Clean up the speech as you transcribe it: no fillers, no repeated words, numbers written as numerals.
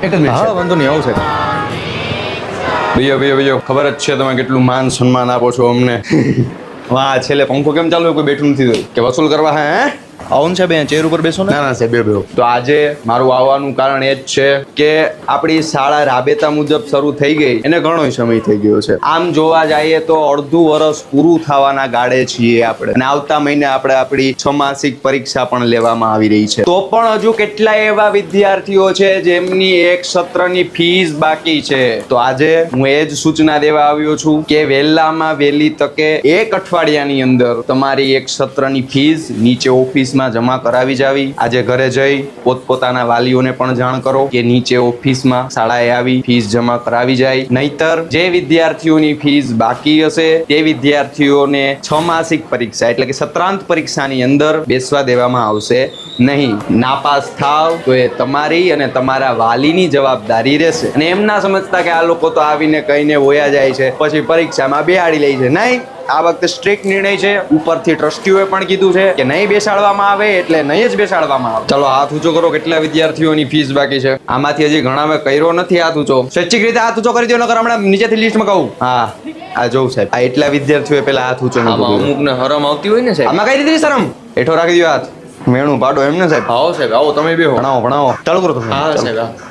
એક જ મિનિટ હા વાંધો નહીં આવું છે ભૈયો ખબર જ છે તમે કેટલું માન સન્માન આપો છો અમને વાહ છેલ્લે પંખો કેમ ચાલુ કોઈ બેઠું નથી કે વસૂલ કરવા હે આવું છે બે ચેર ઉપર બેસો ને ના ના સાહેબ બે તો આજે મારું આવવાનું કારણ એ જ છે કે આપણી શાળા રાબેતા મુજબ શરૂ થઈ ગઈ એને ઘણો સમય થઈ ગયો છે આમ જોવા જઈએ તો અડધું વર્ષ પૂરું થવાના ગાળે છીએ આપણે અને આવતા મહિને આપણે આપણી છમાસિક પરીક્ષા પણ લેવામાં આવી રહી છે તો પણ હજુ કેટલાય એવા વિદ્યાર્થીઓ છે જેમની એક સત્રની ફીસ બાકી છે તો આજે હું એ જ સૂચના દેવા આવ્યો છું કે વહેલામાં વહેલી તકે એક અઠવાડિયાની અંદર તમારી એક સત્રની ફીસ નીચે ઓફિસમાં જમા કરાવી જાવી આજે ઘરે જઈ પોતપોતાના વાલીઓને પણ જાણ કરો કે નીચે ઓફિસમાં શાળાએ આવી ફીસ જમા કરાવી જાય નહીતર જે વિદ્યાર્થીઓની ફીસ બાકી હશે તે વિદ્યાર્થીઓને છમાસિક પરીક્ષા એટલે કે સત્રાંત પરીક્ષાની અંદર બેસવા દેવામાં આવશે નહીં નાપાસ થાવ તો એ તમારી અને તમારા વાલીની જવાબદારી રહેશે અને એમ ના સમજતા કે આ લોકો તો આવીને કહીને વયા જાય છે પછી પરીક્ષામાં બેહાડી લે છે નહીં આ વખતે સ્ટ્રિક્ટ નિર્ણય છે ઉપરથી ટ્રસ્ટીઓએ પણ કીધું છે કે નહીં બેસાડવામાં આવે એટલે નહીં જ બેસાડવામાં આવે ચલો હાથ ઊંચો કરો કેટલા વિદ્યાર્થીઓની ફીસ બાકી છે આમાંથી હજી ઘણા મેં કર્યો નથી હાથ ઊંચો સ્વૈચ્છિક રીતે હાથ ઊંચો કરી દો નકર હમણાં નીચેથી લિસ્ટમાં કહું હા આ જોઉં સાહેબ આ એટલા વિદ્યાર્થીઓએ પેલા હાથ ઊંચો અમુક ને હરમ આવતી હોય ને સાહેબ આમાં કઈ રીતે શરમ હેઠો રાખી દો હાથ મેણું પાડો એમ ને સાહેબ આવો સાહેબ આવો તમે બે ભણાવો ચાલુ કરો તમે હા સાહેબ